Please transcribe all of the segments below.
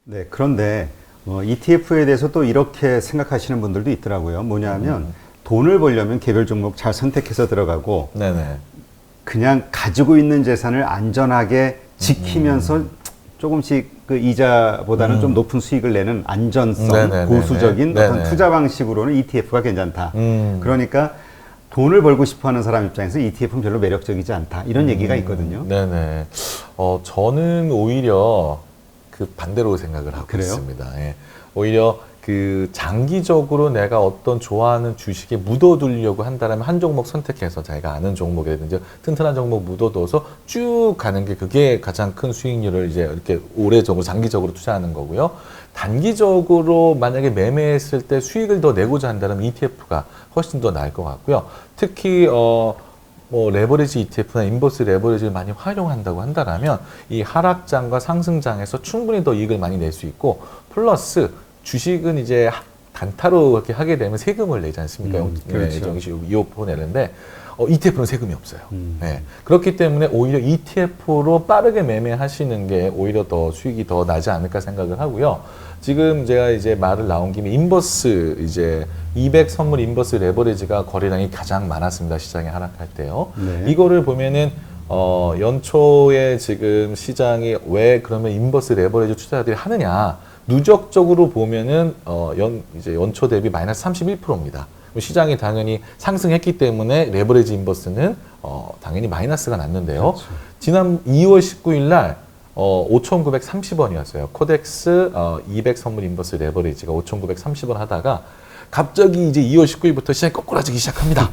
네, 그런데 ETF에 대해서 또 이렇게 생각하시는 분들도 있더라고요. 뭐냐면 돈을 벌려면 개별 종목 잘 선택해서 들어가고 네네. 그냥 가지고 있는 재산을 안전하게 지키면서 조금씩 그 이자보다는 좀 높은 수익을 내는 안전성, 네네네네. 보수적인 어떤 네네. 투자 방식으로는 ETF가 괜찮다. 음. 그러니까 돈을 벌고 싶어 하는 사람 입장에서 ETF는 별로 매력적이지 않다. 이런 얘기가 있거든요. 네네. 저는 오히려 그 반대로 생각을 하고 그래요? 있습니다. 예. 오히려 그 장기적으로 내가 어떤 좋아하는 주식에 묻어두려고 한다면 한 종목 선택해서 자기가 아는 종목이라든지 튼튼한 종목 묻어둬서 쭉 가는 게 그게 가장 큰 수익률을 이제 이렇게 오래적으로 장기적으로 투자하는 거고요. 단기적으로 만약에 매매했을 때 수익을 더 내고자 한다면 ETF가 훨씬 더 나을 것 같고요. 특히 뭐 레버리지 ETF나 인버스 레버리지를 많이 활용한다고 한다면 이 하락장과 상승장에서 충분히 더 이익을 많이 낼 수 있고 플러스 주식은 이제 단타로 이렇게 하게 되면 세금을 내지 않습니까? 그렇죠. 정식 2% 내는데 ETF는 세금이 없어요. 네. 그렇기 때문에 오히려 ETF로 빠르게 매매하시는 게 오히려 더 수익이 더 나지 않을까 생각을 하고요. 지금 제가 이제 말을 나온 김에 인버스 이제 200 선물 인버스 레버리지가 거래량이 가장 많았습니다. 시장에 하락할 때요. 네. 이거를 보면은 연초에 지금 시장이 왜 그러면 인버스 레버리지 투자자들이 하느냐? 누적적으로 보면은 이제 연초 대비 마이너스 31%입니다. 시장이 당연히 상승했기 때문에 레버리지 인버스는 당연히 마이너스가 났는데요. 그렇죠. 지난 2월 19일 날 5,930원이었어요. 코덱스 200 선물 인버스 레버리지가 5,930원 하다가 갑자기 이제 2월 19일부터 시장이 꼬꾸라지기 시작합니다.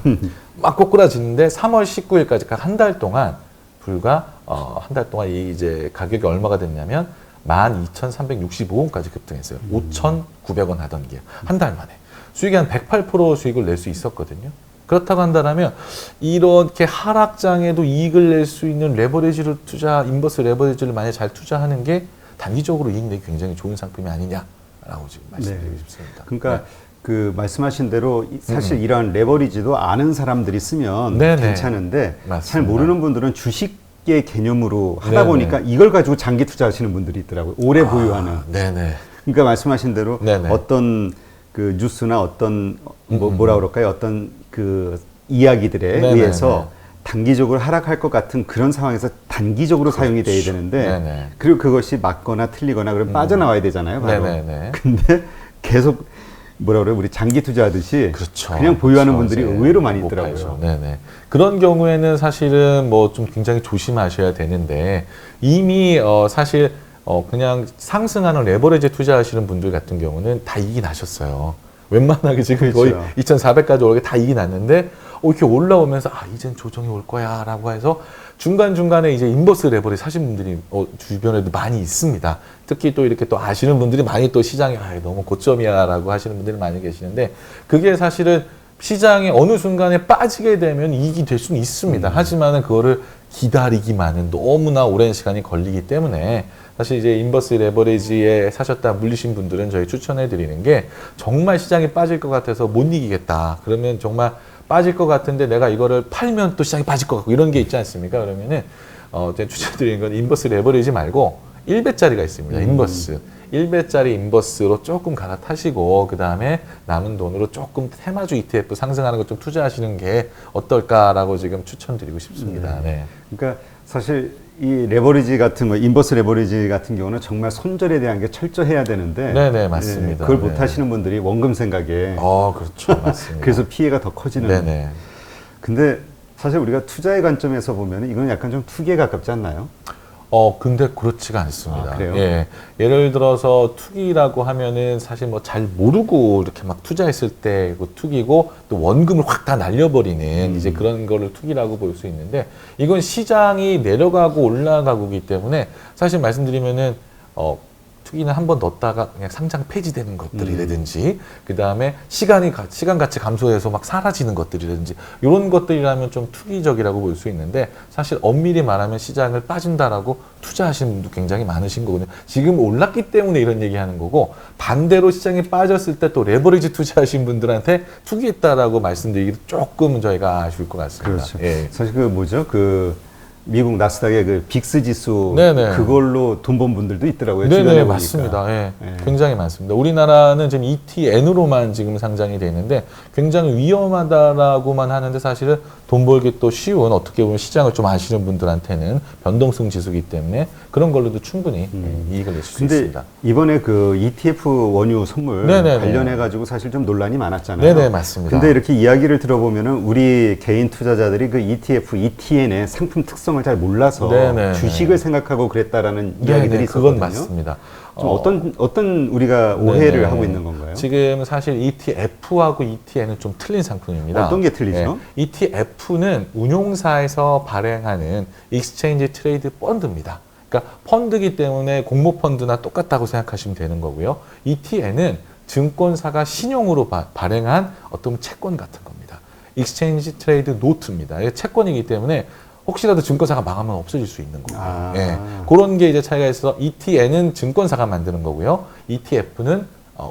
막 꼬꾸라지는데 3월 19일까지 각 한 달 동안 불과 한 달 동안 이 이제 가격이 얼마가 됐냐면 12,365원까지 급등했어요. 5,900원 하던 게 한 달 만에 수익이 한 108% 수익을 낼 수 있었거든요. 그렇다고 한다면 이렇게 하락장에도 이익을 낼 수 있는 레버리지를 인버스 레버리지를 만약 잘 투자하는 게 단기적으로 이익 내기 굉장히 좋은 상품이 아니냐라고 지금 말씀드리고 싶습니다. 그러니까 네. 그 말씀하신 대로 사실 이런 레버리지도 아는 사람들이 쓰면 네네. 괜찮은데 맞습니다. 잘 모르는 분들은 주식의 개념으로 하다 네네. 보니까 이걸 가지고 장기 투자하시는 분들이 있더라고요. 오래 보유하는. 네네. 그러니까 말씀하신 대로 네네. 어떤 그 뉴스나 어떤 뭐라 그럴까요? 어떤 그 이야기들에 네네네. 의해서 단기적으로 하락할 것 같은 그런 상황에서 단기적으로 사용이 돼야 되는데 네네. 그리고 그것이 맞거나 틀리거나 그러면 빠져나와야 되잖아요. 바로. 네네네. 근데 계속 뭐라 그래요? 우리 장기 투자하듯이 그렇죠. 그냥 보유하는 그렇죠. 분들이 이제 의외로 많이 못 있더라고요. 팔죠. 네네. 그런 경우에는 사실은 뭐 좀 굉장히 조심하셔야 되는데 이미 사실 그냥 상승하는 레버리지 투자하시는 분들 같은 경우는 다 이익이 나셨어요. 웬만하게 지금 그렇죠. 거의 2,400까지 오르게 다 이익이 났는데 이렇게 올라오면서 이젠 조정이 올 거야 라고 해서 중간중간에 이제 인버스 레버리지 사신 분들이 주변에도 많이 있습니다. 특히 또 이렇게 또 아시는 분들이 많이 또 시장에 너무 고점이야 라고 하시는 분들이 많이 계시는데 그게 사실은 시장에 어느 순간에 빠지게 되면 이익이 될 수는 있습니다. 하지만은 그거를 기다리기만은 너무나 오랜 시간이 걸리기 때문에 사실 이제 인버스 레버리지에 사셨다 물리신 분들은 저희 추천해 드리는 게 정말 시장이 빠질 것 같아서 못 이기겠다. 그러면 정말 빠질 것 같은데 내가 이거를 팔면 또 시장이 빠질 것 같고 이런 게 있지 않습니까? 그러면은 제가 추천드리는 건 인버스 레버리지 말고 1배짜리가 있습니다. 인버스. 1배짜리 인버스로 조금 갈아타시고 그 다음에 남은 돈으로 조금 테마주 ETF 상승하는 것 좀 투자하시는 게 어떨까라고 지금 추천드리고 싶습니다. 네. 그러니까 사실 이 레버리지 같은 거, 인버스 레버리지 같은 경우는 정말 손절에 대한 게 철저해야 되는데 네네, 맞습니다. 그걸 네. 못 하시는 분들이 원금 생각에 그렇죠. 맞습니다. 그래서 피해가 더 커지는. 네네. 근데 사실 우리가 투자의 관점에서 보면 이건 약간 좀 투기에 가깝지 않나요? 근데 그렇지가 않습니다. 그래요? 예. 예를 들어서 투기라고 하면은 사실 뭐 잘 모르고 이렇게 막 투자했을 때 그 투기고 또 원금을 확 다 날려버리는 이제 그런 거를 투기라고 볼 수 있는데 이건 시장이 내려가고 올라가고기 때문에 사실 말씀드리면은 투기는 한 번 넣었다가 그냥 상장 폐지되는 것들이라든지 그 다음에 시간 같이 감소해서 막 사라지는 것들이라든지 이런 것들이라면 좀 투기적이라고 볼 수 있는데 사실 엄밀히 말하면 시장을 빠진다라고 투자하시는 분도 굉장히 많으신 거거든요. 지금 올랐기 때문에 이런 얘기하는 거고 반대로 시장이 빠졌을 때 또 레버리지 투자하신 분들한테 투기했다라고 말씀드리기도 조금 저희가 아쉬울 것 같습니다. 그렇죠. 예. 사실 그 뭐죠? 그 미국 나스닥의 그 빅스 지수 네네. 그걸로 돈 번 분들도 있더라고요. 네네, 주변에 보니까. 맞습니다. 예. 네. 굉장히 많습니다. 우리나라는 지금 ETN으로만 지금 상장이 되어 있는데 굉장히 위험하다라고만 하는데 사실은 돈 벌기 또 쉬운 어떻게 보면 시장을 좀 아시는 분들한테는 변동성 지수이기 때문에 그런 걸로도 충분히 이익을 내실 수 근데 있습니다. 이번에 그 ETF 원유 선물 네네네. 관련해 가지고 사실 좀 논란이 많았잖아요. 네네, 맞습니다. 근데 이렇게 이야기를 들어보면은 우리 개인 투자자들이 그 ETF, ETN의 상품 특성을 잘 몰라서 네네네. 주식을 생각하고 그랬다라는 네네, 이야기들이 그건 있었거든요. 맞습니다. 좀 어떤 우리가 오해를 네네. 하고 있는 건가요? 지금 사실 ETF하고 ETN은 좀 틀린 상품입니다. 어떤 게 틀리죠? ETF는 운용사에서 발행하는 익스체인지 트레이드 펀드입니다. 그러니까 펀드이기 때문에 공모펀드나 똑같다고 생각하시면 되는 거고요. ETN은 증권사가 신용으로 발행한 어떤 채권 같은 겁니다. 익스체인지 트레이드 노트입니다. 이게 채권이기 때문에 혹시라도 증권사가 망하면 없어질 수 있는 거고요. 아. 예. 그런 게 이제 차이가 있어서 ETN은 증권사가 만드는 거고요. ETF는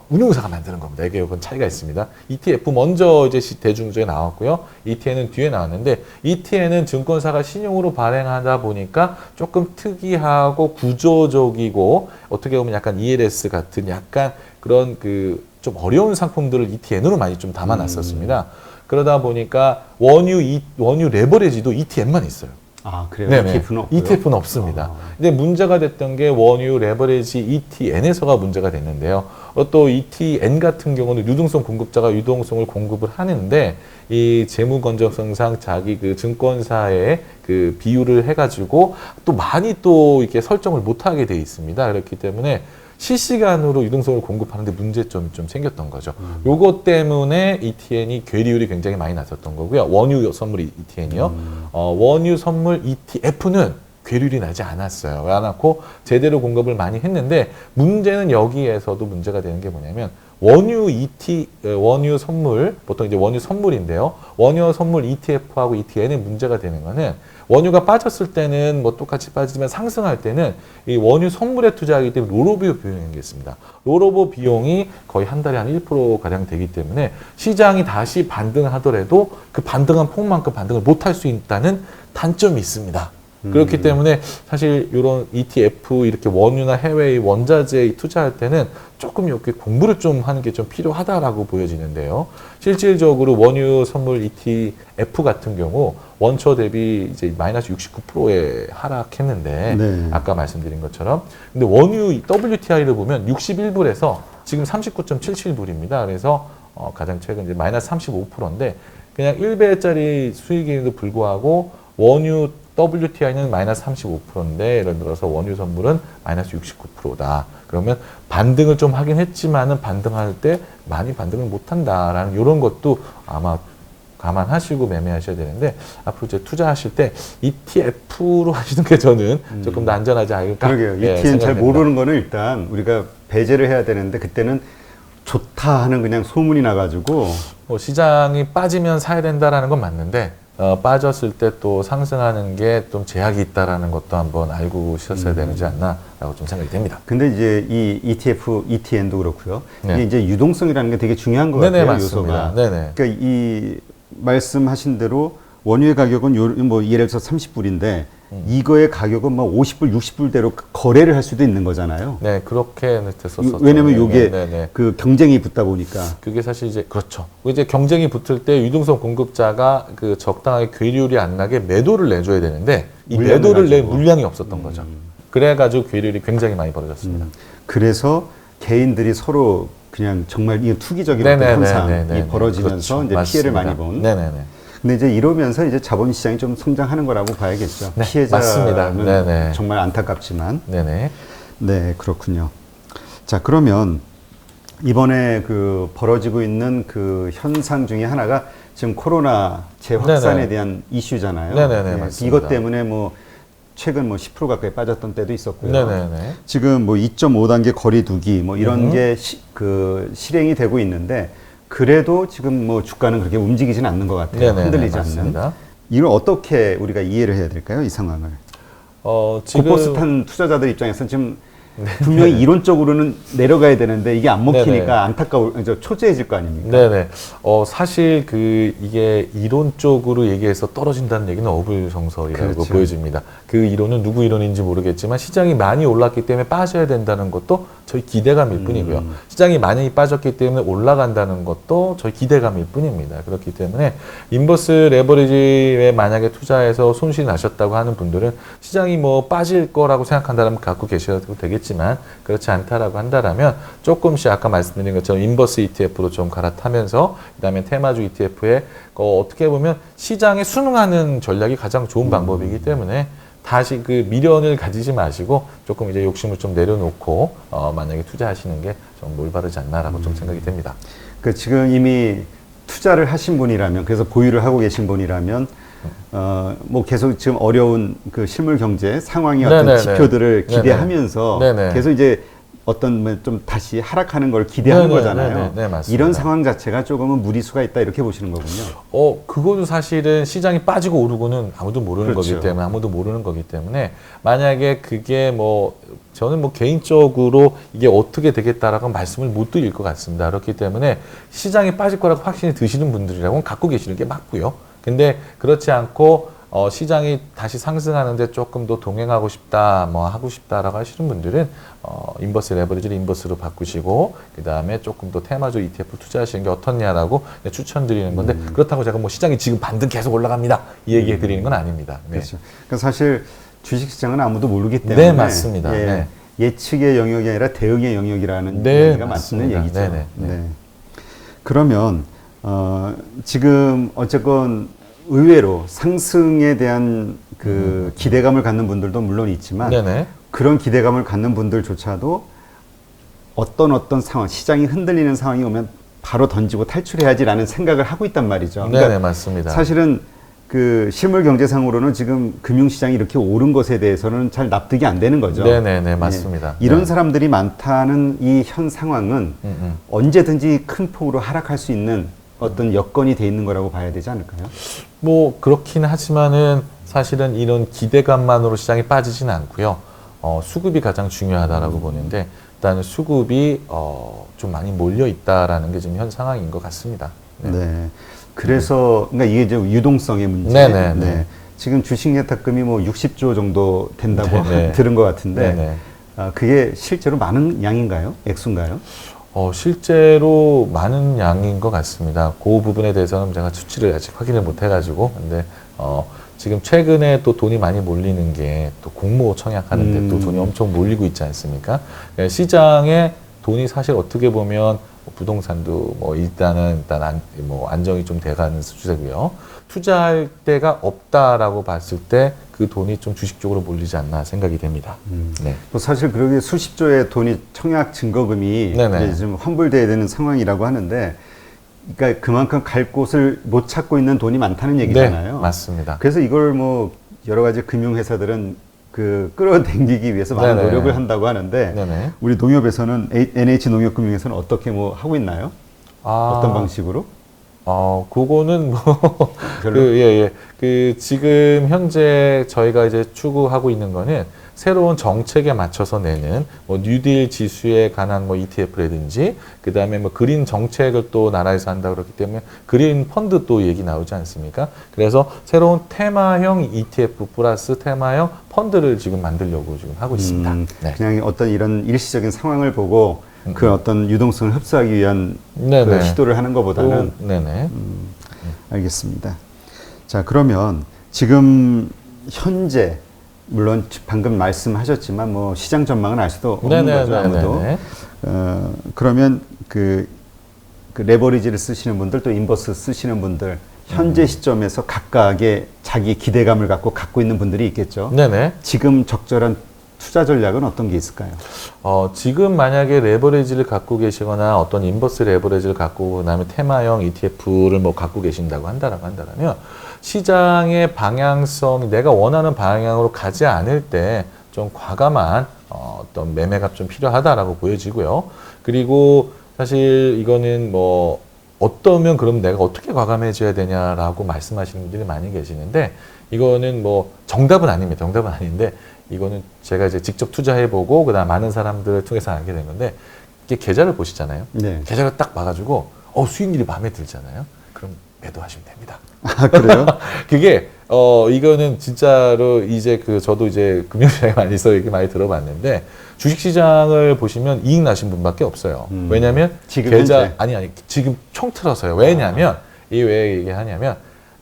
운용사가 만드는 겁니다. 이게 이건 차이가 있습니다. ETF 먼저 이제 대중주에 나왔고요. ETN은 뒤에 나왔는데 ETN은 증권사가 신용으로 발행하다 보니까 조금 특이하고 구조적이고 어떻게 보면 약간 ELS 같은 약간 그런 그 좀 어려운 상품들을 ETN으로 많이 좀 담아놨었습니다. 그러다 보니까 원유 레버리지도 ETN만 있어요. 아, 그래요? 네네. ETF는 없고요? ETF는 없습니다. 아. 근데 문제가 됐던 게 원유 레버리지 ETN에서가 문제가 됐는데요. 또 ETN 같은 경우는 유동성 공급자가 유동성을 공급을 하는데 이 재무 건전성상 자기 그 증권사의 그 비율을 해가지고 또 많이 또 이렇게 설정을 못하게 돼 있습니다. 그렇기 때문에 실시간으로 유동성을 공급하는데 문제점이 좀 생겼던 거죠. 요것 때문에 ETN이 괴리율이 굉장히 많이 났었던 거고요. 원유 선물 ETN이요. 원유 선물 ETF는 괴리율이 나지 않았어요. 안 않고 제대로 공급을 많이 했는데 문제는 여기에서도 문제가 되는 게 뭐냐면 원유 선물, 보통 이제 원유 선물인데요. 원유 선물 ETF하고 ETN의 문제가 되는 거는 원유가 빠졌을 때는 뭐 똑같이 빠지지만 상승할 때는 이 원유 선물에 투자하기 때문에 롤오버 비용이 있습니다. 롤오버 비용이 거의 한 달에 한 1% 가량 되기 때문에 시장이 다시 반등하더라도 그 반등한 폭만큼 반등을 못할 수 있다는 단점이 있습니다. 그렇기 때문에 사실 이런 ETF 이렇게 원유나 해외의 원자재에 투자할 때는 조금 이렇게 공부를 좀 하는 게 좀 필요하다라고 보여지는데요. 실질적으로 원유 선물 ETF 같은 경우 원초 대비 이제 마이너스 69%에 하락했는데 네. 아까 말씀드린 것처럼 근데 원유 WTI를 보면 61불에서 지금 39.77불입니다. 그래서 가장 최근 이제 마이너스 35%인데 그냥 1배짜리 수익임에도 불구하고 원유 WTI는 마이너스 35%인데 예를 들어서 원유 선물은 마이너스 69%다. 그러면 반등을 좀 하긴 했지만은 반등할 때 많이 반등을 못한다라는 이런 것도 아마 감안하시고 매매하셔야 되는데 앞으로 이제 투자하실 때 ETF로 하시는 게 저는 조금 더 안전하지 않을까. 그러게요. 예, ETN 잘 생각됩니다. 모르는 거는 일단 우리가 배제를 해야 되는데 그때는 좋다 하는 그냥 소문이 나가지고 시장이 빠지면 사야 된다라는 건 맞는데 빠졌을 때 또 상승하는 게 좀 제약이 있다라는 것도 한번 알고 있었어야 되지 않나라고 좀 생각이 됩니다. 근데 이제 이 ETF, ETN도 그렇고요. 네. 이게 이제 유동성이라는 게 되게 중요한 것 네네, 같아요. 맞습니다. 요소가. 네네. 그러니까 이 말씀하신 대로 원유의 가격은 뭐 예를 들어서 30불인데 이거의 가격은 뭐 50불, 60불대로 거래를 할 수도 있는 거잖아요. 네, 그렇게 됐었었죠. 왜냐면 요게 네네. 그 경쟁이 붙다 보니까. 그게 사실 이제 그렇죠. 이제 경쟁이 붙을 때 유동성 공급자가 그 적당하게 괴리율이 안 나게 매도를 내줘야 되는데 이 물량을 매도를 낼 가지고. 물량이 없었던 거죠. 그래가지고 괴리율이 굉장히 많이 벌어졌습니다. 그래서 개인들이 서로 그냥 정말 이 투기적인 어떤 네네네네네. 현상이 벌어지면서 그렇죠. 이제 맞습니다. 피해를 많이 본. 네네네. 근데 이제 이러면서 이제 자본시장이 좀 성장하는 거라고 봐야겠죠. 네, 피해자는 맞습니다. 네네. 정말 안타깝지만. 네네. 네, 그렇군요. 자, 그러면 이번에 그 벌어지고 있는 그 현상 중에 하나가 지금 코로나 재확산에 네네. 대한 이슈잖아요. 네네네, 네, 맞습니다. 이것 때문에 뭐 최근 뭐 10% 가까이 빠졌던 때도 있었고요. 네네네. 지금 뭐 2.5단계 거리 두기 뭐 이런 게 실행이 되고 있는데 그래도 지금 뭐 주가는 그렇게 움직이지는 않는 것 같아요. 네네네, 흔들리지 맞습니다. 않는. 이걸 어떻게 우리가 이해를 해야 될까요? 이 상황을. 지금 고포스탄 투자자들 입장에서는 지금 분명히 이론적으로는 내려가야 되는데 이게 안 먹히니까 네네. 초조해질 거 아닙니까? 네네. 사실 이게 이론적으로 얘기해서 떨어진다는 얘기는 어불성설이라고 그렇죠. 보여집니다. 그 이론은 누구 이론인지 모르겠지만 시장이 많이 올랐기 때문에 빠져야 된다는 것도 저희 기대감일 뿐이고요. 시장이 많이 빠졌기 때문에 올라간다는 것도 저희 기대감일 뿐입니다. 그렇기 때문에 인버스 레버리지에 만약에 투자해서 손실이 나셨다고 하는 분들은 시장이 뭐 빠질 거라고 생각한다면 갖고 계셔도 되겠지만 그렇지 않다라고 한다라면 조금씩 아까 말씀드린 것처럼 인버스 ETF로 좀 갈아타면서 그다음에 테마주 ETF에 어떻게 보면 시장에 순응하는 전략이 가장 좋은 방법이기 때문에 다시 그 미련을 가지지 마시고 조금 이제 욕심을 좀 내려놓고 만약에 투자하시는 게 좀 올바르지 않나라고 좀 생각이 됩니다. 그 지금 이미 투자를 하신 분이라면 그래서 보유를 하고 계신 분이라면 뭐 계속 지금 어려운 그 실물 경제 상황의 어떤 네네네. 지표들을 네네. 기대하면서 네네. 계속 이제 어떤 좀 다시 하락하는 걸 기대하는 네네. 거잖아요. 네네. 네, 맞습니다. 이런 상황 자체가 조금은 무리수가 있다 이렇게 보시는 거군요. 그거도 사실은 시장이 빠지고 오르고는 아무도 모르는 그렇죠. 거기 때문에 아무도 모르는 거기 때문에 만약에 그게 저는 개인적으로 이게 어떻게 되겠다라고 말씀을 못 드릴 것 같습니다. 그렇기 때문에 시장이 빠질 거라고 확신이 드시는 분들이라고는 갖고 계시는 게 맞고요. 근데 그렇지 않고 시장이 다시 상승하는데 조금 더 동행하고 싶다, 하고 싶다라고 하시는 분들은 인버스 레버리지를 인버스로 바꾸시고 그 다음에 조금 더 테마주 ETF 투자하시는 게 어떻냐라고 추천드리는 건데 그렇다고 제가 시장이 지금 반등 계속 올라갑니다 이 얘기해 드리는 건 아닙니다. 네. 그렇죠. 그러니까 사실 주식시장은 아무도 모르기 때문에 네, 맞습니다. 네. 예측의 영역이 아니라 대응의 영역이라는 네, 얘기가 맞는 맞습니다. 얘기죠. 네네. 네. 그러면 지금 어쨌건 의외로 상승에 대한 그 기대감을 갖는 분들도 물론 있지만 네네. 그런 기대감을 갖는 분들조차도 어떤 상황, 시장이 흔들리는 상황이 오면 바로 던지고 탈출해야지라는 생각을 하고 있단 말이죠. 네네, 맞습니다. 사실은 그 실물 경제상으로는 지금 금융시장이 이렇게 오른 것에 대해서는 잘 납득이 안 되는 거죠. 네네네, 맞습니다. 이런 네. 사람들이 많다는 이 현 상황은 언제든지 큰 폭으로 하락할 수 있는 어떤 여건이 돼 있는 거라고 봐야 되지 않을까요? 그렇긴 하지만은 사실은 이런 기대감만으로 시장이 빠지진 않고요. 수급이 가장 중요하다라고 보는데 일단 수급이 좀 많이 몰려 있다라는 게 지금 현 상황인 것 같습니다. 네. 그래서 그러니까 이게 이제 유동성의 문제. 네네. 네. 지금 주식 예탁금이 60조 정도 된다고 네네. 들은 것 같은데 네네. 그게 실제로 많은 양인가요? 액수인가요? 실제로 많은 양인 것 같습니다. 그 부분에 대해서는 제가 수치를 아직 확인을 못 해가지고 근데 지금 최근에 또 돈이 많이 몰리는 게 또 공모 청약하는데 또 돈이 엄청 몰리고 있지 않습니까? 시장에 돈이 사실 어떻게 보면 부동산도 일단 안정이 좀 돼가는 추세고요. 투자할 데가 없다라고 봤을 때 그 돈이 좀 주식 쪽으로 몰리지 않나 생각이 됩니다. 네. 또 사실 그러게 수십조의 돈이 청약 증거금이 네네. 이제 좀 환불돼야 되는 상황이라고 하는데, 그러니까 그만큼 갈 곳을 못 찾고 있는 돈이 많다는 얘기잖아요. 네, 맞습니다. 그래서 이걸 여러 가지 금융회사들은 끌어당기기 위해서 많은 네네. 노력을 한다고 하는데, 네네. 우리 농협에서는 NH농협금융에서는 어떻게 하고 있나요? 어떤 방식으로? 그거는 별로? 지금 현재 저희가 이제 추구하고 있는 거는 새로운 정책에 맞춰서 내는 뉴딜 지수에 관한 ETF라든지 그 다음에 그린 정책을 또 나라에서 한다 그렇기 때문에 그린 펀드 또 얘기 나오지 않습니까? 그래서 새로운 테마형 ETF 플러스 테마형 펀드를 지금 만들려고 지금 하고 있습니다. 네. 그냥 어떤 이런 일시적인 상황을 보고 그 어떤 유동성을 흡수하기 위한 그 시도를 하는 것보다는 네네. 알겠습니다. 자, 그러면 지금 현재 물론 방금 말씀하셨지만 시장 전망은 알 수도 없는 거죠, 아무도. 그러면 그 레버리지를 쓰시는 분들 또 인버스 쓰시는 분들 현재 시점에서 각각의 자기 기대감을 갖고 있는 분들이 있겠죠. 네네. 지금 적절한 투자 전략은 어떤 게 있을까요? 지금 만약에 레버리지를 갖고 계시거나 어떤 인버스 레버리지를 갖고 그다음에 테마형 ETF를 갖고 계신다고 한다라면 시장의 방향성 내가 원하는 방향으로 가지 않을 때 좀 과감한 어떤 매매가 좀 필요하다라고 보여지고요. 그리고 사실 이거는 어떠면 그럼 내가 어떻게 과감해져야 되냐라고 말씀하시는 분들이 많이 계시는데 이거는 정답은 아닙니다. 정답은 아닌데 이거는 제가 이제 직접 투자해보고 그다음 많은 사람들을 통해서 알게 된 건데 이게 계좌를 보시잖아요. 네. 계좌를 딱 봐가지고 수익률이 마음에 들잖아요. 그럼 매도하시면 됩니다. 아, 그래요? 그게 이거는 진짜로 이제 저도 이제 금융시장에 많이 있어 이렇게 많이 들어봤는데 주식시장을 보시면 이익 나신 분밖에 없어요. 왜냐하면 지금 계좌 현재? 아니 지금 총틀어서요. 왜냐하면 이 왜 얘기하냐면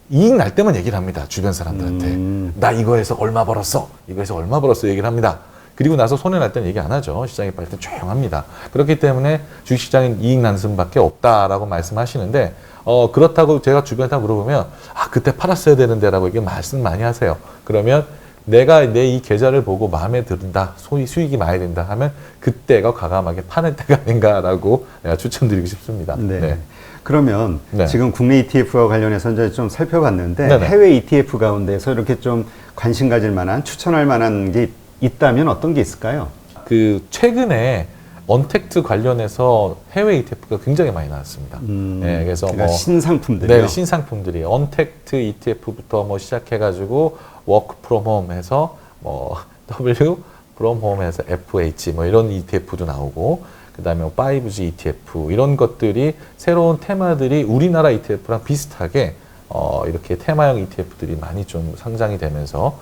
이익 날 때만 얘기를 합니다. 주변 사람들한테 나 이거에서 얼마 벌었어, 이거에서 얼마 벌었어 얘기를 합니다. 그리고 나서 손해 날 때는 얘기 안 하죠. 시장이 빠질 때 조용합니다. 그렇기 때문에 주식시장은 이익 나는 수밖에 없다라고 말씀하시는데 그렇다고 제가 주변에 다 물어보면 그때 팔았어야 되는데라고 이게 말씀 많이 하세요. 그러면 내가 내 이 계좌를 보고 마음에 든다, 소위 수익이 많이 된다 하면 그때가 과감하게 파는 때가 아닌가라고 내가 추천드리고 싶습니다. 네. 네. 그러면 네. 지금 국내 ETF와 관련해서 이제 좀 살펴봤는데 네네. 해외 ETF 가운데서 이렇게 좀 관심 가질 만한 추천할 만한 게 있다면 어떤 게 있을까요? 최근에 언택트 관련해서 해외 ETF가 굉장히 많이 나왔습니다. 네, 그래서 그러니까 신상품들이요. 네, 신상품들이 언택트 ETF부터 시작해가지고 워크 프롬 홈해서 W 프롬 홈해서 FH 이런 ETF도 나오고 그다음에 5G ETF 이런 것들이 새로운 테마들이 우리나라 ETF랑 비슷하게 이렇게 테마형 ETF들이 많이 좀 상장이 되면서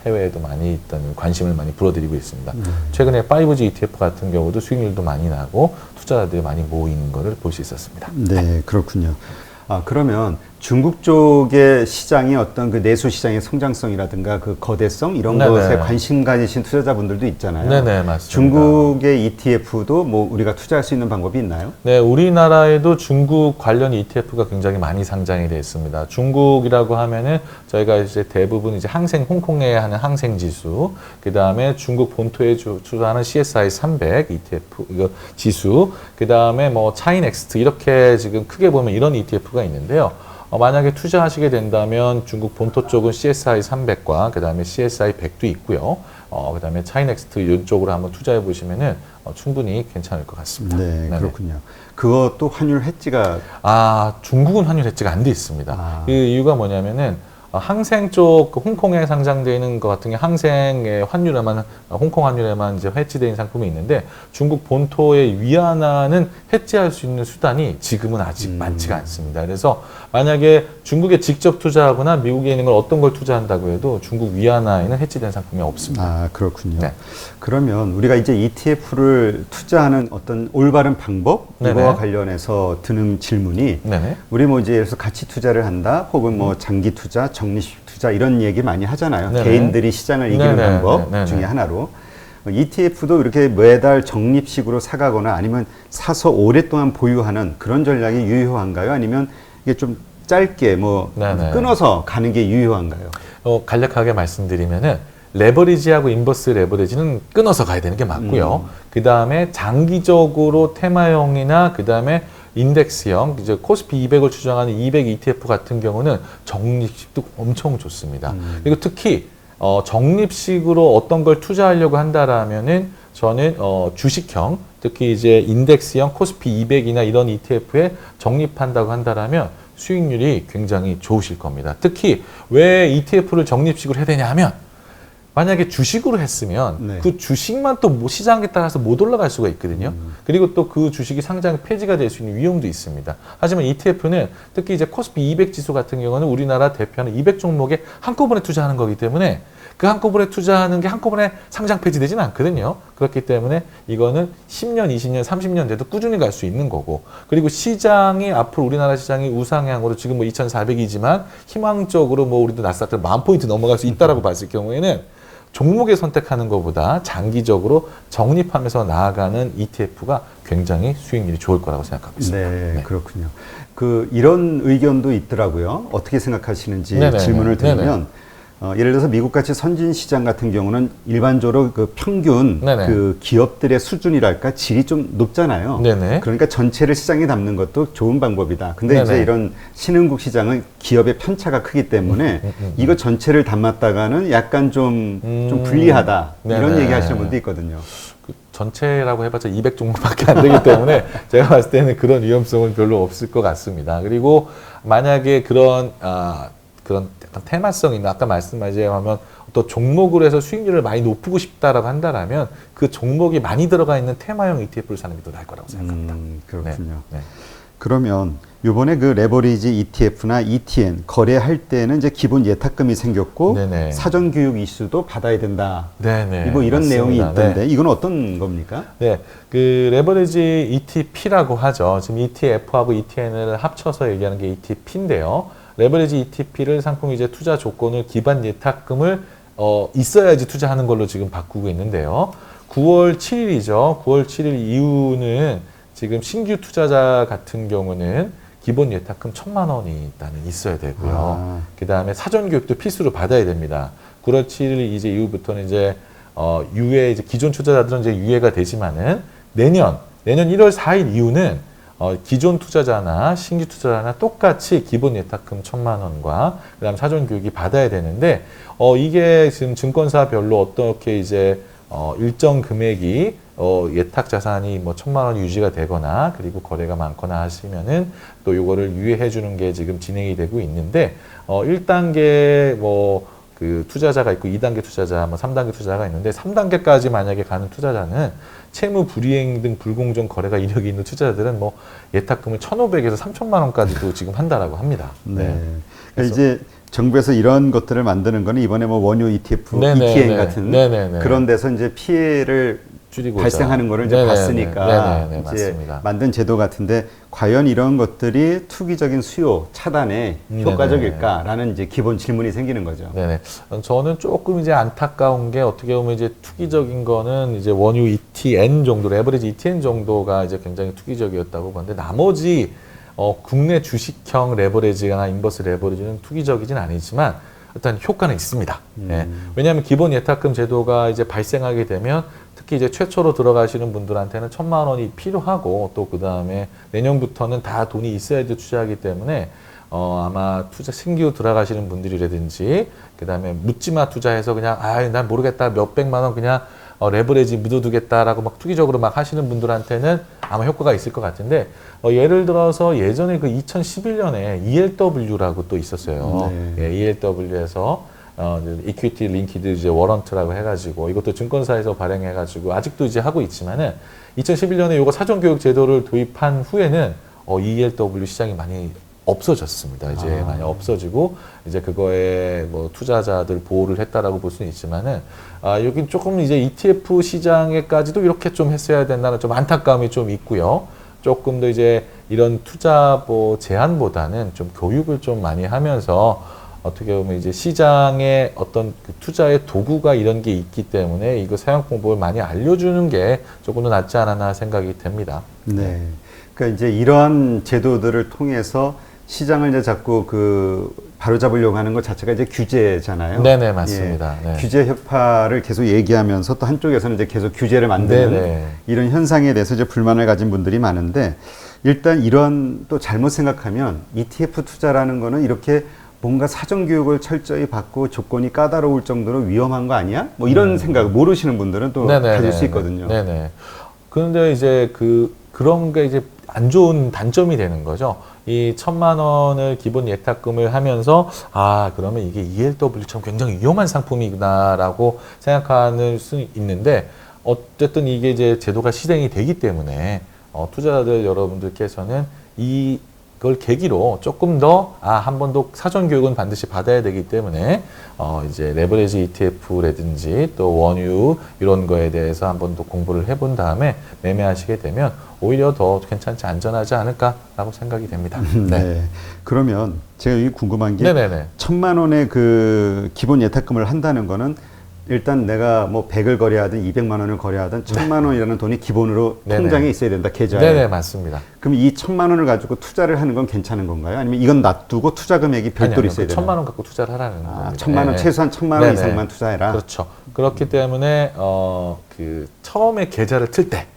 해외에도 많이 있던 관심을 많이 불어들이고 있습니다. 최근에 5G ETF 같은 경우도 수익률도 많이 나고 투자자들이 많이 모이는 것을 볼 수 있었습니다. 네, 그렇군요. 그러면 중국 쪽의 시장이 어떤 그 내수 시장의 성장성이라든가 그 거대성 이런 네네. 것에 관심 가지신 투자자분들도 있잖아요. 네네, 맞습니다. 중국의 ETF도 뭐 우리가 투자할 수 있는 방법이 있나요? 네, 우리나라에도 중국 관련 ETF가 굉장히 많이 상장이 되어 있습니다. 중국이라고 하면은 저희가 이제 대부분 이제 홍콩에 하는 항생 지수, 그 다음에 중국 본토에 투자하는 CSI 300 ETF 이거 지수, 그 다음에 차이넥스트 이렇게 지금 크게 보면 이런 ETF가 있는데요. 만약에 투자하시게 된다면 중국 본토 쪽은 CSI 300과 그 다음에 CSI 100도 있고요. 그 다음에 차이넥스트 이쪽으로 한번 투자해 보시면은 충분히 괜찮을 것 같습니다. 네, 네네. 그렇군요. 그것도 환율 해지가 중국은 환율 해지가 안 돼 있습니다. 그 이유가 뭐냐면은 항생 쪽 홍콩에 상장되어 있는 것 같은 게 항생의 환율에만 홍콩 환율에만 이제 해지되어 있는 상품이 있는데 중국 본토의 위안화는 해지할 수 있는 수단이 지금은 아직 많지가 않습니다. 그래서 만약에 중국에 직접 투자하거나 미국에 있는 걸 어떤 걸 투자한다고 해도 중국 위안화에는 해지된 상품이 없습니다. 그렇군요. 네. 그러면 우리가 이제 ETF를 투자하는 어떤 올바른 방법 네네. 이거와 관련해서 드는 질문이 네네. 우리 이제 예를 들어서 가치 투자를 한다 혹은 장기 투자, 적립식 투자 이런 얘기 많이 하잖아요. 네네. 개인들이 시장을 이기는 네네. 방법 네네. 중에 하나로 ETF도 이렇게 매달 적립식으로 사가거나 아니면 사서 오랫동안 보유하는 그런 전략이 유효한가요? 아니면 이게 좀 짧게 네네. 끊어서 가는 게 유효한가요? 간략하게 말씀드리면은 레버리지하고 인버스 레버리지는 끊어서 가야 되는 게 맞고요. 그 다음에 장기적으로 테마형이나 그 다음에 인덱스형, 이제 코스피 200을 추정하는 200 ETF 같은 경우는 적립식도 엄청 좋습니다. 그리고 특히 적립식으로 어떤 걸 투자하려고 한다라면은 저는 주식형, 특히 이제 인덱스형 코스피 200이나 이런 ETF에 적립한다고 한다라면 수익률이 굉장히 좋으실 겁니다. 특히 왜 ETF를 적립식으로 해야 되냐 하면 만약에 주식으로 했으면 네. 그 주식만 또 시장에 따라서 못 올라갈 수가 있거든요. 그리고 또 그 주식이 상장 폐지가 될 수 있는 위험도 있습니다. 하지만 ETF는 특히 이제 코스피 200 지수 같은 경우는 우리나라 대표하는 200 종목에 한꺼번에 투자하는 거기 때문에 그 한꺼번에 투자하는 게 한꺼번에 상장 폐지되지는 않거든요. 그렇기 때문에 이거는 10년, 20년, 30년 돼도 꾸준히 갈 수 있는 거고 그리고 시장이 앞으로 우리나라 시장이 우상향으로 지금 2,400이지만 희망적으로 우리도 나스닥 10,000포인트 넘어갈 수 있다라고 봤을 경우에는 종목에 선택하는 것보다 장기적으로 적립하면서 나아가는 ETF가 굉장히 수익률이 좋을 거라고 생각하고 있습니다. 네, 그렇군요. 이런 의견도 있더라고요. 어떻게 생각하시는지 네네네. 질문을 드리면 네네. 예를 들어서 미국같이 선진 시장 같은 경우는 일반적으로 그 평균 네네. 그 기업들의 수준이랄까 질이 좀 높잖아요. 네네. 그러니까 전체를 시장에 담는 것도 좋은 방법이다. 근데 네네. 이제 이런 신흥국 시장은 기업의 편차가 크기 때문에 이거 전체를 담았다가는 약간 좀 불리하다. 이런 네네. 얘기 하시는 분도 있거든요. 전체라고 해봤자 200 종목밖에 안 되기 때문에 제가 봤을 때는 그런 위험성은 별로 없을 것 같습니다. 그리고 만약에 그런 약간 테마성이나 아까 말씀하자면 또 종목으로 해서 수익률을 많이 높이고 싶다라고 한다라면 그 종목이 많이 들어가 있는 테마형 ETF를 사는 게 더 나을 거라고 생각합니다. 그렇군요. 네. 그러면 요번에 그 레버리지 ETF나 ETN 거래할 때는 이제 기본 예탁금이 생겼고 네네. 사전 교육 이슈도 받아야 된다. 네네. 뭐 이런 맞습니다. 내용이 있던데 네. 이건 어떤 겁니까? 네, 그 레버리지 ETP라고 하죠. 지금 ETF하고 ETN을 합쳐서 얘기하는 게 ETP인데요. 레버리지 ETP를 상품 이제 투자 조건을 기반 예탁금을 있어야지 투자하는 걸로 지금 바꾸고 있는데요. 9월 7일이죠. 9월 7일 이후는 지금 신규 투자자 같은 경우는 기본 예탁금 1,000만 원이 일단은 있어야 되고요. 그 다음에 사전 교육도 필수로 받아야 됩니다. 9월 7일 이제 이후부터는 이제 유예 이제 기존 투자자들은 이제 유예가 되지만은 내년 1월 4일 이후는 기존 투자자나 신규 투자자나 똑같이 기본 예탁금 1,000만 원과 그다음 사전 교육이 받아야 되는데 이게 지금 증권사별로 어떻게 이제 일정 금액이 예탁 자산이 뭐 1,000만 원 유지가 되거나 그리고 거래가 많거나 하시면은 또 요거를 유예해 주는 게 지금 진행이 되고 있는데 1단계 뭐 그 투자자가 있고 2단계 투자자, 뭐 3단계 투자자가 있는데 3단계까지 만약에 가는 투자자는 채무 불이행 등 불공정 거래가 이력이 있는 투자자들은 뭐 예탁금을 1,500에서 3,000만 원까지도 지금 한다라고 합니다. 네. 그러니까 이제 정부에서 이런 것들을 만드는 거는 이번에 뭐 원유 ETF, 네네, ETN 네. 같은 네네네. 그런 데서 이제 피해를 줄이고자. 발생하는 거를 이제 네네네. 봤으니까 네네네, 이제 맞습니다. 만든 제도 같은데 과연 이런 것들이 투기적인 수요 차단에 효과적일까라는 이제 기본 질문이 생기는 거죠. 네네. 저는 조금 이제 안타까운 게 어떻게 보면 이제 투기적인 거는 이제 원유 ETN 정도, 레버리지 ETN 정도가 이제 굉장히 투기적이었다고 보는데 나머지 국내 주식형 레버리지나 인버스 레버리지는 투기적이진 아니지만 일단 효과는 있습니다. 네. 왜냐하면 기본 예탁금 제도가 이제 발생하게 되면 특히 이제 최초로 들어가시는 분들한테는 1,000만 원이 필요하고 또 그 다음에 내년부터는 다 돈이 있어야지 투자하기 때문에 아마 신규 들어가시는 분들이라든지 그 다음에 묻지마 투자해서 그냥 난 모르겠다 몇백만 원 그냥 레버리지 묻어두겠다라고 막 투기적으로 막 하시는 분들한테는 아마 효과가 있을 것 같은데 예를 들어서 예전에 그 2011년에 ELW라고 또 있었어요. 네. 예, ELW에서 이퀴티 링키드 이제 워런트라고 해가지고 이것도 증권사에서 발행해가지고 아직도 이제 하고 있지만은 2011년에 요거 사전 교육 제도를 도입한 후에는 ELW 시장이 많이 없어졌습니다. 이제 많이 없어지고 이제 그거에 뭐 투자자들 보호를 했다라고 볼 수는 있지만은 여긴 조금 이제 ETF 시장에까지도 이렇게 좀 했어야 된다는 좀 안타까움이 좀 있고요. 조금 더 이제 이런 투자 제한보다는 좀 교육을 좀 많이 하면서 어떻게 보면 이제 시장에 어떤 그 투자의 도구가 이런 게 있기 때문에 이거 사용 방법을 많이 알려주는 게 조금 더 낫지 않았나 생각이 됩니다. 네. 그러니까 이제 이러한 제도들을 통해서 시장을 이제 자꾸 바로잡으려고 하는 것 자체가 이제 규제잖아요. 네네, 맞습니다. 예, 네. 규제 혁파를 계속 얘기하면서 또 한쪽에서는 이제 계속 규제를 만드는 네네. 이런 현상에 대해서 이제 불만을 가진 분들이 많은데 일단 이런 또 잘못 생각하면 ETF 투자라는 거는 이렇게 뭔가 사전 교육을 철저히 받고 조건이 까다로울 정도로 위험한 거 아니야? 뭐 이런 생각 모르시는 분들은 또 가질 수 있거든요. 네네. 그런데 이제 그런 게 이제 안 좋은 단점이 되는 거죠. 이 1,000만 원을 기본 예탁금을 하면서 그러면 이게 ELW처럼 굉장히 위험한 상품이구나라고 생각하는 수 있는데 어쨌든 이게 이제 제도가 시행이 되기 때문에 투자자들 여러분들께서는 이걸 계기로 조금 더 한 번 더 사전 교육은 반드시 받아야 되기 때문에 이제 레버리지 ETF라든지 또 원유 이런 거에 대해서 한 번 더 공부를 해본 다음에 매매하시게 되면 오히려 더 괜찮지 안전하지 않을까라고 생각이 됩니다. 네. 그러면 제가 여기 궁금한 게 네네네. 1,000만 원의 그 기본 예탁금을 한다는 거는 일단 내가 뭐 100을 거래하든 200만 원을 거래하든 1,000만 원이라는 돈이 기본으로 네네. 통장에 있어야 된다, 계좌에. 네네, 맞습니다. 그럼 이 1,000만 원을 가지고 투자를 하는 건 괜찮은 건가요? 아니면 이건 놔두고 투자 금액이 별도로 있어야 되나요? 1,000만 원 갖고 투자를 하라는 겁니다. 1,000만 원, 네네. 최소한 1,000만 원 네네. 이상만 투자해라. 그렇죠. 그렇기 때문에 처음에 계좌를 틀 때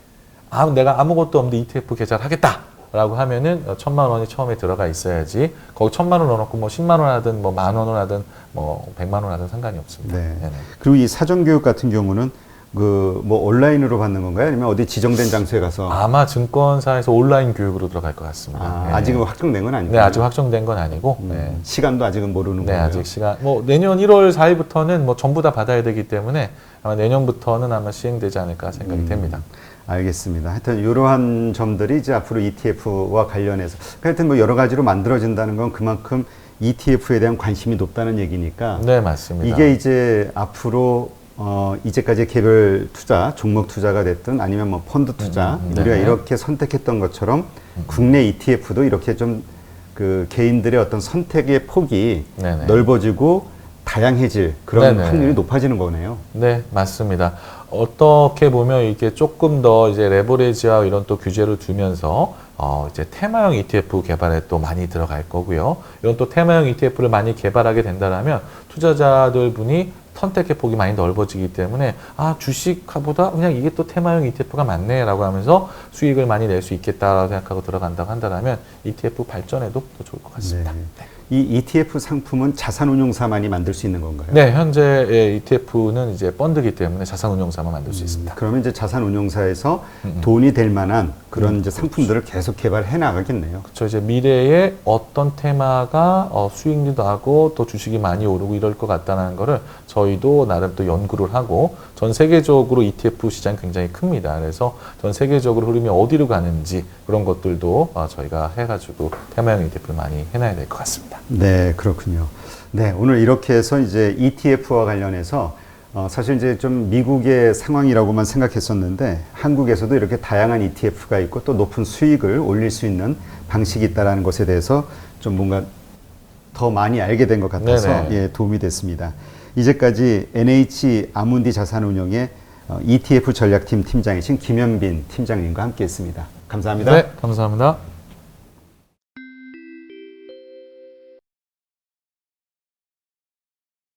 내가 아무것도 없는데 ETF 계좌를 하겠다라고 하면은 1,000만 원이 처음에 들어가 있어야지 거기 1,000만 원 넣어놓고 뭐 10만 원 하든 뭐 10,000원 하든 뭐 100만 원 하든 상관이 없습니다. 네. 네네. 그리고 이 사전 교육 같은 경우는 뭐 온라인으로 받는 건가요? 아니면 어디 지정된 장소에 가서? 아마 증권사에서 온라인 교육으로 들어갈 것 같습니다. 아직은 확정된 건 아니고. 네, 아직 확정된 건 아니고. 네. 시간도 아직은 모르는 네, 거예요. 아직 시간. 뭐 내년 1월 4일부터는 뭐 전부 다 받아야 되기 때문에 아마 내년부터는 아마 시행되지 않을까 생각이 됩니다. 알겠습니다. 하여튼 이러한 점들이 이제 앞으로 ETF와 관련해서 하여튼 뭐 여러 가지로 만들어진다는 건 그만큼 ETF에 대한 관심이 높다는 얘기니까. 네, 맞습니다. 이게 이제 앞으로 이제까지 개별 투자, 종목 투자가 됐든 아니면 뭐 펀드 투자 우리가 이렇게 선택했던 것처럼 국내 ETF도 이렇게 좀 그 개인들의 어떤 선택의 폭이 네네. 넓어지고 다양해질 그런 네네. 확률이 높아지는 거네요. 네, 맞습니다. 어떻게 보면 이게 조금 더 이제 레버리지와 이런 또 규제를 두면서 이제 테마형 ETF 개발에 또 많이 들어갈 거고요. 이런 또 테마형 ETF를 많이 개발하게 된다면 투자자들 분이 선택의 폭이 많이 넓어지기 때문에 주식보다 그냥 이게 또 테마형 ETF가 맞네라고 하면서 수익을 많이 낼 수 있겠다라고 생각하고 들어간다고 한다면 ETF 발전에도 더 좋을 것 같습니다. 네. 이 ETF 상품은 자산운용사만이 만들 수 있는 건가요? 네, 현재 ETF는 이제 펀드이기 때문에 자산운용사만 만들 수 있습니다. 그러면 이제 자산운용사에서 돈이 될 만한 그런 이제 상품들을 계속 개발해 나가겠네요. 그렇죠. 이제 미래에 어떤 테마가 수익률도 하고 또 주식이 많이 오르고 이럴 것 같다는 거를 저희도 나름 또 연구를 하고 전 세계적으로 ETF 시장이 굉장히 큽니다. 그래서 전 세계적으로 흐름이 어디로 가는지 그런 것들도 저희가 해가지고 테마형 ETF를 많이 해놔야 될 것 같습니다. 네, 그렇군요. 네, 오늘 이렇게 해서 이제 ETF와 관련해서 사실 이제 좀 미국의 상황이라고만 생각했었는데 한국에서도 이렇게 다양한 ETF가 있고 또 높은 수익을 올릴 수 있는 방식이 있다는 것에 대해서 좀 뭔가 더 많이 알게 된 것 같아서 도움이 됐습니다. 이제까지 NH 아문디 자산운용의 ETF 전략팀 팀장이신 김현빈 팀장님과 함께했습니다. 감사합니다. 네, 감사합니다.